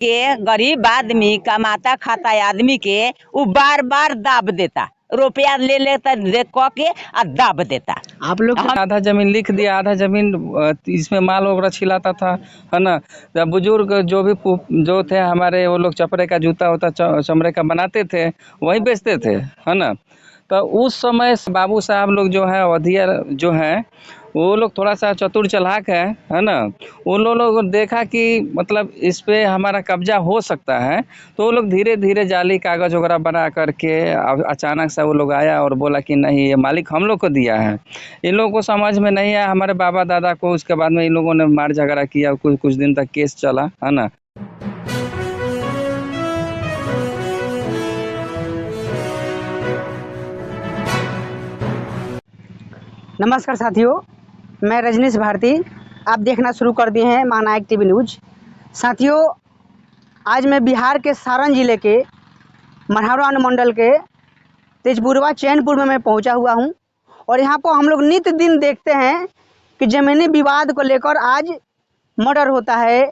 के गरीब आदमी कमाता खाता आदमी के वो बार बार दाब देता, रुपया ले लेता दे कह के और दाब देता। आप लोग आधा जमीन लिख दिया, आधा जमीन इसमें माल वगैरह छिलाता था, है ना। जब बुजुर्ग जो थे हमारे, वो लोग चपड़े का जूता होता चमड़े का बनाते थे, वही बेचते थे, है ना। तो उस समय बाबू साहब लोग जो है अवधिया जो हैं, वो लोग थोड़ा सा चतुर चालाक है ना। उन लोगों ने देखा कि मतलब इस पे हमारा कब्जा हो सकता है, तो वो लोग धीरे धीरे जाली कागज वगैरह बना करके अचानक से वो लोग आया और बोला कि नहीं, ये मालिक हम लोग को दिया है। इन लोगों को समझ में नहीं आया, हमारे बाबा दादा को। उसके बाद में इन लोगों ने मार झगड़ा किया, कुछ दिन तक केस चला, है ना। नमस्कार साथियों, मैं रजनीश भारती। आप देखना शुरू कर दिए हैं महानायक टीवी न्यूज। साथियों, आज मैं बिहार के सारण जिले के मढ़ौरा अनुमंडल के तेजपुरवा चैनपुर में मैं पहुंचा हुआ हूं, और यहां पर हम लोग नित्य दिन देखते हैं कि ज़मीनी विवाद को लेकर आज मर्डर होता है,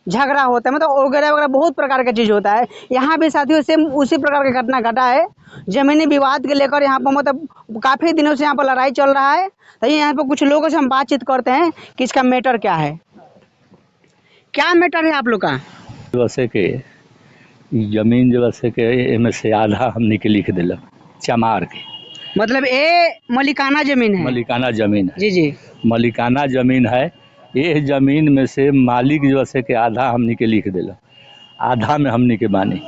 झगड़ा होता है, मतलब वगैरह वगैरह बहुत प्रकार का चीज़ होता है। यहाँ भी साथियों सेम उसी प्रकार का घटना घटा है। ज़मीनी विवाद के लेकर यहाँ पर मतलब काफ़ी दिनों से यहाँ पर लड़ाई चल रहा है। तो यहाँ पर कुछ लोगों से हम बातचीत करते हैं कि इसका मैटर क्या है। क्या मैटर है आप लोग का? वैसे के जमीन जो वैसे के एमे से आधा हमने के लिख दिल चमार के, मतलब ये मलिकाना जमीन है? मलिकाना जमीन है जी जी, मलिकाना जमीन है। ये जमीन में से मालिक जो वैसे के आधा हमने के लिख दिल, आधा में हमने के बानी।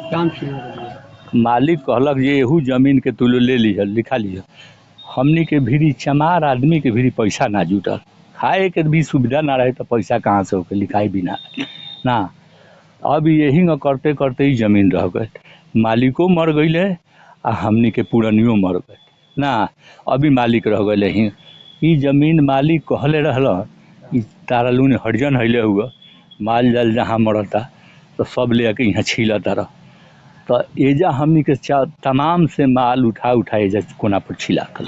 मालिक कहलक ये एहू जमीन के तू ले लीह, लिखा लीह। हमने के भीड़ी चमार आदमी के भीड़ी पैसा ना जुटल, खाए के भी सुविधा ना रहे तो पैसा कहाँ से होके लिखाई भी ना। अब यही न करते करते ही जमीन रह गए, मालिको मर गए आ हमने के पुरनियो मर गए ना। अभी मालिक रह गए ही। ई जमीन मालिक कहले रहल तारा लून हरिजन हैले हुआ, माल जाल जहाँ मरता तो सब ले के यहाँ छिलता रह। तो एजा हमने के तमाम से माल उठा एजा कोना पर छिला कर,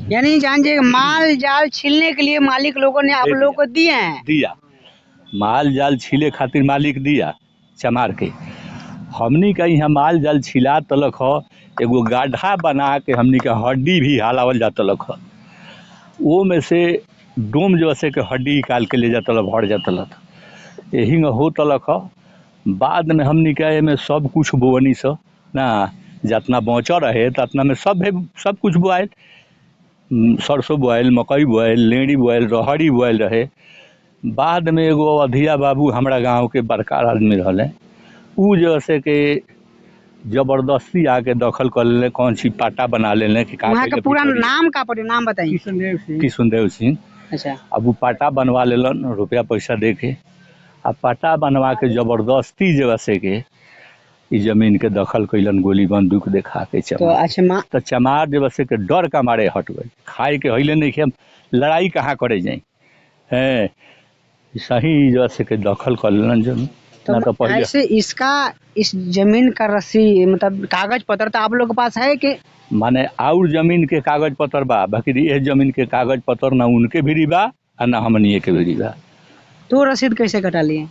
यानी जान जे माल जाल छीलने के लिए मालिक लोगों ने आप लोगों को दिए हैं? दिया माल जाल छीले खातिर मालिक दिया चमार के। हमनी का यहाँ माल जाल छिला तलक ह, एगो गाढ़ा बना के हमनी का हड्डी भी हलावल जा तलक ह। वो में से डोम जो से के हड्डी निकाल के ले जा तलक, भर जा तलक, यही हो तलक ह। बाद में हमनी का में सब कुछ बोवनी स ना, जितना बचा रहे उतना में सब कुछ बोआल, सरसों बोआल, मकई बोआल, लेड़ी बोआल, रहड़ी बोआल रहे। बाद में एगो अधिया बाबू हमारा गांव के बड़का आदमी रहले, उ जैसे के जबरदस्ती आके दखल कर ले, कौन सी पाटा बना लेने कि वहाँ का पूरा नाम का पड़े, नाम बताइए। किशुनदेव सिंह। अच्छा, अब वो पाटा बनवा लेलन रुपया पैसा दे के, अब पाटा बनवा के जबरदस्ती जैसे के इस जमीन के दखल कैलन, गोली बंदूक देखा के तो अच्छा तो चमार जैसे के डर का मारे हट गए, खाए के हिले नहीं कि लड़ाई कहाँ करे जाए है, सही जैसे के दखल कर लेलन जमीन। तो ऐसे इसका इस जमीन का रस्सी मतलब कागज पत्र तो आप लोग के पास है कि? माने और जमीन के कागज पत्र बा, बाकी ये जमीन के कागज पत्र ना उनके भी बा और ना हमनिए के भी बा। तो रसीद कैसे कटा लिए?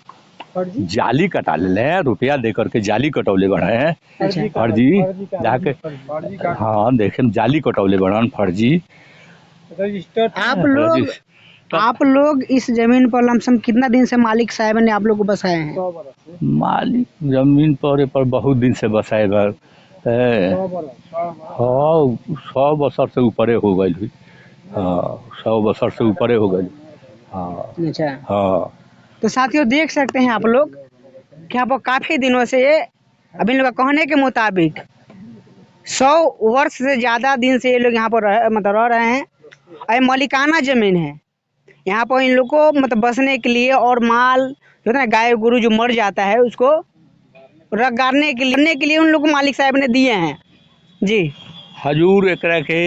जाली कटा ले, रुपया दे करके जाली कटौले बढ़े हैं। अच्छा, फर्जी जाके हाँ देखे जाली कटौले बढ़न फर्जी। आप लोग इस जमीन पर लमसम कितना दिन से मालिक साहब ने आप लोग को बसाए हैं? मालिक जमीन पर बहुत दिन से बसाए बा, 100 बरस से ऊपरे हो गई हुई। हाँ 100 बरस से ऊपरे हो गई। हाँ अच्छा, हाँ। तो साथियों देख सकते हैं आप लोग कि यहाँ पर काफी दिनों से ये अभी लोग कहने के मुताबिक 100 वर्ष से ज्यादा दिन से ये लोग यहाँ पर मतलब रह रहे हैं। और मलिकाना जमीन है, यहाँ पर इन लोग को मतलब बसने के लिए और माल जो है गाय गुरु जो मर जाता है उसको रखने के लिए उन लोग को मालिक साहब ने दिए हैं जी। हजूर एकरा के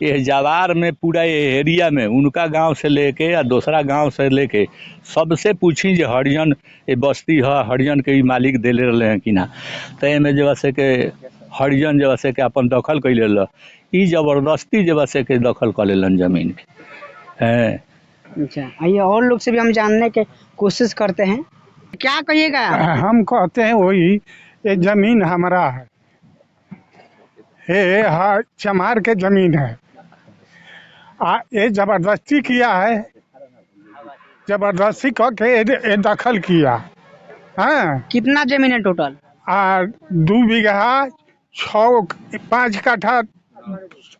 ये जवार में पूरा ये एरिया में उनका गांव से लेके या दूसरा गांव से लेके सबसे पूछी जो हरिजन ये बस्ती है, हरिजन के मालिक दिले रहे हैं कि ना। तो एमें जो से के हरिजन जो से के अपन दखल कैले ई जबरदस्ती जो से के दखल कर लेलन जमीन के हैं। अच्छा, आइए और लोग से भी हम जानने के कोशिश करते हैं क्या कहिएगा? हम कहते हैं वही, ये जमीन हमारा है, ये चमार के जमीन है। ये जबरदस्ती किया है, जबरदस्ती करके ये दखल किया। हाँ, कितना जमीन है टोटल? 2 बीघा 5 कट्ठा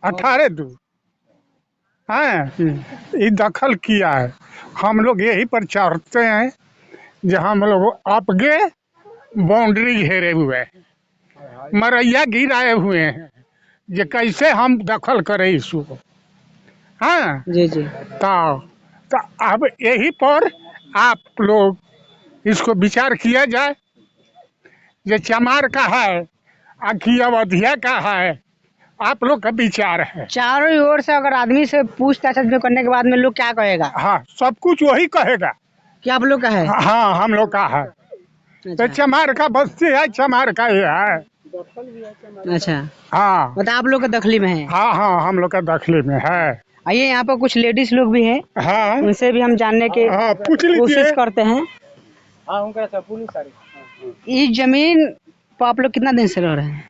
18 दू। हाँ, ये दखल किया है। हम लोग यही पर चढ़ते हैं जो हम लोग आपके बाउंड्री घेरे हुए हैं, मरैया गिराए हुए हैं, जो कैसे हम दखल करें इसको। हाँ जी जी। तो अब यही पर आप लोग इसको विचार किया जाए। ये चमार का है कि अवधिया का है, आप लोग का विचार है। चारों ओर से अगर आदमी से पूछताछ करने के बाद में लोग क्या कहेगा? हाँ, सब कुछ वही कहेगा कि आप लोग का है। हाँ, हम लोग का है। तो चमार का बस्ती है, चमार का ही है। अच्छा, हाँ, मतलब आप लोग का दखली में है। हाँ हाँ, हम लोग का दखली में है। आइए, यहाँ पर कुछ लेडीज लोग भी हैं, हाँ, उनसे भी हम जानने के हाँ, पूछ लीजिए। कोशिश करते हैं। इस जमीन पर आप लोग कितना दिन से रह रहे हैं?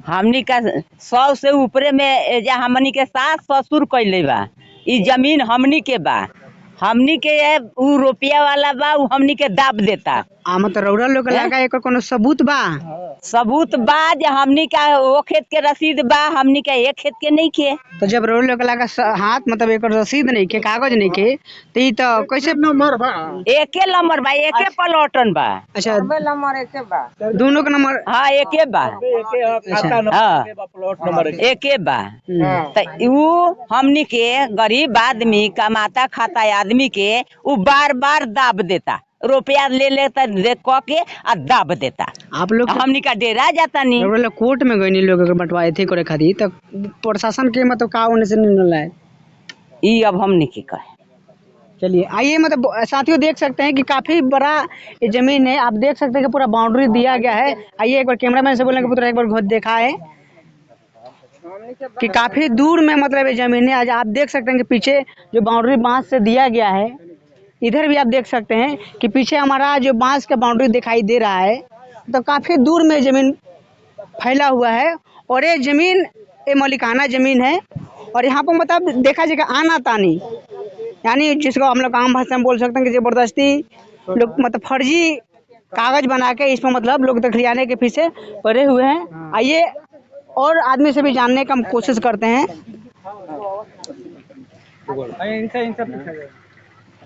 हमनी का 100 से ऊपरे में जा हमनी के सास ससुर कैले बा। ई जमीन हमनी के बा, हमनी के उ रुपया वाला बा, उ हमनी के दाब देता। मतलब रउरा लोग लगा एक कोनो सबूत बा? सबूत बा जे हमनी का वो खेत के रसीद बा, हमनी का एक खेत के नहीं के। तो जब रउरा लोग लगा हाथ मतलब एक रसीद नहीं के, कागज नहीं के, तो ई तो कैसे नंबर बा? एके नंबर बा, एके प्लॉटन बा। अच्छा, नंबर एके बा, दोनों का नंबर? हाँ एके बा, हाँ एके बा। तो उ हमनी के गरीब आदमी कमाता खाता आदमी के उ बार बार दाब देता, रुपया ले लेता दे के आ दाब देता। आप लोग हमनी का डेरा जाता नहीं। रउरा लोग कोर्ट में गए लोग अगर बंटवाए थे करे खातिर, तो प्रशासन के मतलब का होने से निर्णय लाए? ई अब हमनी के कहे। चलिए आइए, मतलब साथियों देख सकते हैं कि काफी बड़ा ये जमीन है। आप देख सकते हैं कि पूरा बाउंड्री दिया गया है। आइए एक बार कैमरामैन से बोलेंगे पुत्र एक बार खुद देखा है कि काफी दूर में मतलब ये जमीन है। आज आप देख सकते हैं कि पीछे जो बाउंड्री बांस से दिया गया है, इधर भी आप देख सकते हैं कि पीछे हमारा जो बांस का बाउंड्री दिखाई दे रहा है, तो काफी दूर में जमीन फैला हुआ है। और ये जमीन ये मालिकाना जमीन है। और यहाँ पर मतलब देखा जाएगा आना तानी, यानी जिसको हम लोग आम भाषा में बोल सकते हैं कि जबरदस्ती लोग मतलब फर्जी कागज बना के इस पर मतलब लोग दखलियाने के पीछे पड़े हुए हैं। आइए और आदमी से भी जानने का हम कोशिश करते हैं।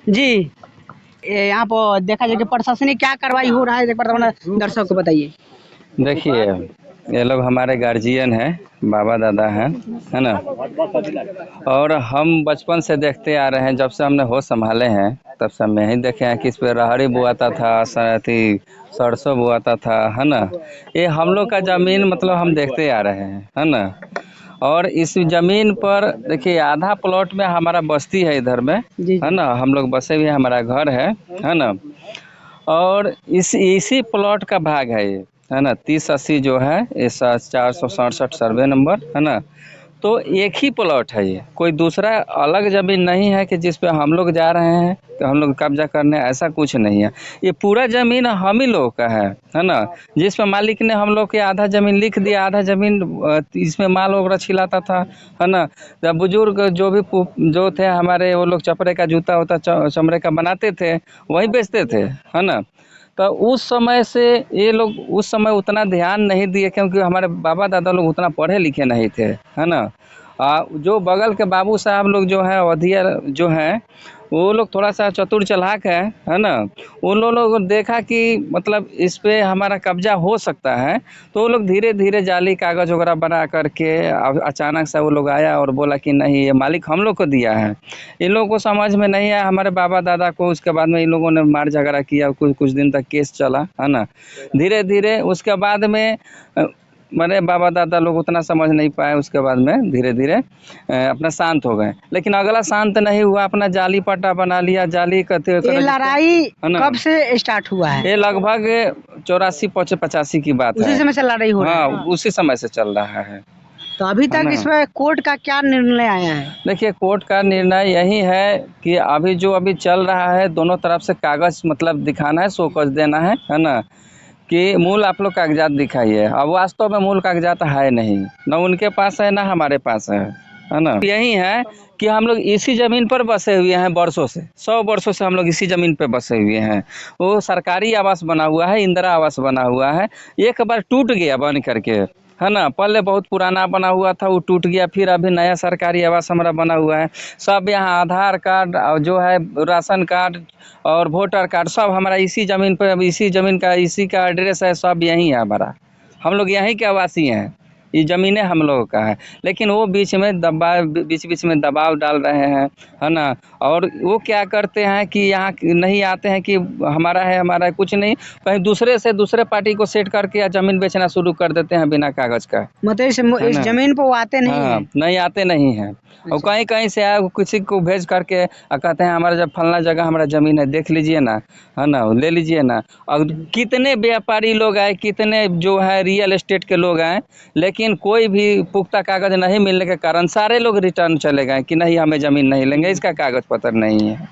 जी, यहाँ पर देखा जाए कि प्रशासनिक क्या कार्रवाई हो रहा है, एक बार दर्शक को बताइए। देखिए, ये लोग हमारे गार्जियन हैं, बाबा दादा हैं, है ना। और हम बचपन से देखते आ रहे हैं, जब से हमने होश संभाले हैं तब से हम यही देखे हैं कि इस पे राहड़ी बुआता था, सरसों बुआता था, है ना। ये हम लोग का ज़मीन मतलब हम देखते आ रहे हैं, है ना। और इस ज़मीन पर देखिए आधा प्लॉट में हमारा बस्ती है इधर में, है ना, हम लोग बसे भी, हमारा घर है ना। और इसी प्लॉट का भाग है ये, है ना। 3080 जो है ये 467 सर्वे नंबर, है ना। तो एक ही प्लॉट है ये, कोई दूसरा अलग ज़मीन नहीं है कि जिस पे हम लोग जा रहे हैं तो हम लोग कब्जा करने, ऐसा कुछ नहीं है। ये पूरा ज़मीन हम ही लोग का है ना। जिस पे मालिक ने हम लोग के आधा ज़मीन लिख दिया, आधा ज़मीन इसमें माल वगैरह छिलाता था, है ना। जब बुजुर्ग जो थे हमारे, वो लोग चपरे का जूता होता चमड़े का बनाते थे, वही बेचते थे, है ना। तो उस समय से ये लोग उस समय उतना ध्यान नहीं दिए, क्योंकि हमारे बाबा दादा लोग उतना पढ़े लिखे नहीं थे, है ना। जो बगल के बाबू साहब लोग जो हैं, अवधिया जो हैं, वो लोग थोड़ा सा चतुर चालाक है ना। उन लोगों ने देखा कि मतलब इस पे हमारा कब्जा हो सकता है, तो वो लोग धीरे धीरे जाली कागज़ वगैरह बना करके अचानक से वो लोग आया और बोला कि नहीं, ये मालिक हम लोग को दिया है। इन लोगों को समझ में नहीं आया हमारे बाबा दादा को। उसके बाद में इन लोगों ने मार झगड़ा किया, कुछ दिन तक केस चला, है ना। धीरे धीरे उसके बाद में मेरे बाबा दादा लोग उतना समझ नहीं पाए, उसके बाद में धीरे धीरे अपना शांत हो गए। लेकिन अगला शांत नहीं हुआ, अपना जाली पट्टा बना लिया, जाली कहते। ये लड़ाई कब से स्टार्ट हुआ है? ये लगभग 84-85 की बात है। उसी समय से लड़ाई हो रहा है? हाँ, उसी समय से चल रहा है। तो अभी है तक ना? इसमें कोर्ट का क्या निर्णय आया है? देखिए कोर्ट का निर्णय यही है कि अभी चल रहा है, दोनों तरफ से कागज मतलब दिखाना है, शोकज देना है ना, कि मूल आप लोग कागजात दिखाइए। अब वास्तव में मूल कागजात है नहीं, ना उनके पास है ना हमारे पास है ना। यही है कि हम लोग इसी ज़मीन पर बसे हुए हैं वर्षों से, 100 वर्षों से हम लोग इसी ज़मीन पर बसे हुए हैं। वो सरकारी आवास बना हुआ है, इंदिरा आवास बना हुआ है, एक बार टूट गया बन करके, है ना। पहले बहुत पुराना बना हुआ था, वो टूट गया, फिर अभी नया सरकारी आवास हमारा बना हुआ है। सब यहाँ आधार कार्ड और जो है राशन कार्ड और वोटर कार्ड सब हमारा इसी ज़मीन पर, इसी ज़मीन का इसी का एड्रेस है, सब यहीं है हमारा। हम लोग यहीं के आवासी हैं, ये ज़मीनें हम लोगों का है। लेकिन वो बीच में बीच में दबाव डाल रहे हैं, है ना। और वो क्या करते हैं कि यहाँ नहीं आते हैं कि हमारा है कुछ नहीं, कहीं दूसरे पार्टी को सेट करके या ज़मीन बेचना शुरू कर देते हैं बिना कागज़ का। मतलब इस ना? जमीन पर वो आते नहीं हाँ, हैं? नहीं आते नहीं हैं। और कहीं कहीं से आए किसी को भेज करके कहते हैं हमारा जब फलना जगह हमारा ज़मीन है, देख लीजिए ना, है ना, ले लीजिए ना। और कितने व्यापारी लोग आए, कितने जो है रियल एस्टेट के लोग आए, लेकिन कोई भी पुख्ता कागज़ नहीं मिलने के कारण सारे लोग रिटर्न चले गए कि नहीं हमें ज़मीन नहीं लेंगे, इसका कागज़ पत्र नहीं है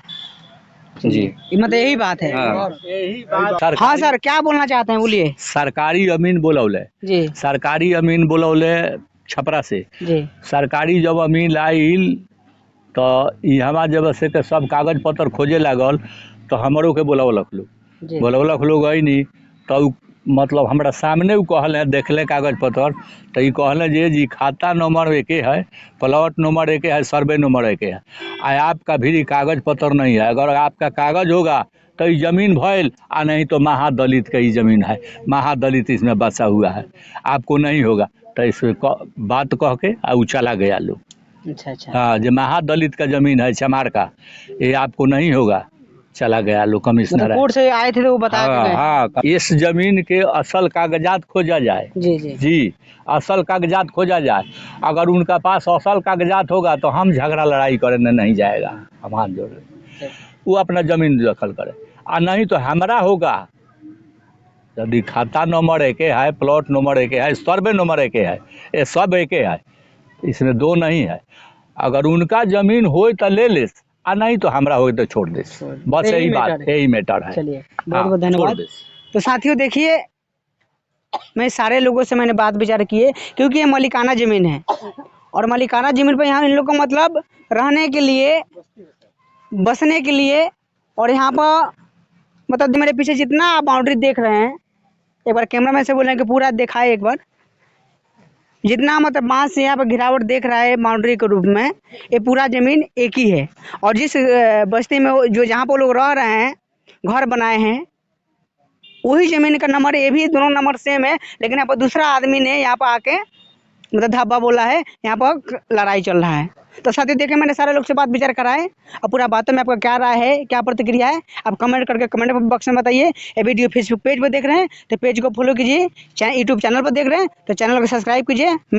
जी। मतलब यही बात है। हाँ। हाँ सर, क्या बोलना चाहते हैं, बोलिए। सरकारी अमीन बोलौले, जी सरकारी अमीन बोलौले छपरा से। जी सरकारी जब अमीन आइल तो यहाँ जब से के सब कागज पत्र खोजे लागल तो हमरों के बोलौलक लोग, जी बोलौलक लोग अइनी तो मतलब हमरा सामने उ कहले, देखले कागज पत्र तो ये कहले जी खाता नंबर एके है, प्लॉट नंबर एके है, सर्वे नंबर एके है, आपका भी कागज पत्र नहीं है। अगर आपका कागज होगा तो ये ज़मीन भैल, आ नहीं तो महादलित का ये ज़मीन है, महादलित इसमें बसा हुआ है, आपको नहीं होगा। तो इस बात कह के वो चला गया लोग। अच्छा अच्छा। हाँ, जो महादलित का ज़मीन है चमार का, ये आपको नहीं होगा, चला गया लोग कमिश्नर मतलब है। कोर्ट से आए थे तो वो बता के हाँ गए। हाँ, इस जमीन के असल कागजात खोजा जाए जी जी जी, असल कागजात खोजा जाए। अगर उनका पास असल कागजात होगा तो हम झगड़ा लड़ाई करने नहीं जाएगा, हम हाथ जोड़ रहे, वो अपना ज़मीन दखल करे, और नहीं तो हमारा होगा। यदि खाता नंबर एके है, प्लॉट नंबर एके है, सर्वे नंबर एके है, ये सब एके है, इसमें दो नहीं है। अगर उनका ज़मीन हो तो ले ले, और नहीं तो हमारा हो तो छोड़ दे, बस यही यही बात, मैटर है। यही मैटर है। चलिए, बहुत हाँ, बहुत छोड़ धन्यवाद। दे। तो साथियों देखिए, मैं सारे लोगों से मैंने बात विचार किए, क्योंकि ये मालिकाना ज़मीन है और मालिकाना ज़मीन पर यहाँ इन लोगों का मतलब रहने के लिए, बसने के लिए, और यहाँ पर मतलब मेरे पीछे जितना आप बाउंड्री देख रहे हैं, एक बार कैमरामैन से बोलें कि पूरा दिखाए एक बार, जितना मतलब बांस से यहाँ पर घिरावट देख रहा है बाउंड्री के रूप में, ये पूरा ज़मीन एक ही है। और जिस बस्ती में जो जहाँ पर लोग रह रहे हैं, घर बनाए हैं, वही ज़मीन का नंबर, ये भी दोनों नंबर सेम है, लेकिन यहाँ पर दूसरा आदमी ने यहाँ पर आके मतलब धाबा बोला है, यहाँ पर लड़ाई चल रहा है। तो साथियों देखिए, मैंने सारे लोग से बात विचार कराए, और पूरा बातों में आपका क्या राय है, क्या प्रतिक्रिया है, आप कमेंट करके कमेंट बॉक्स में बताइए। ये वीडियो फेसबुक पेज पर देख रहे हैं तो पेज को फॉलो कीजिए, यूट्यूब चैनल पर देख रहे हैं तो चैनल को सब्सक्राइब कीजिए।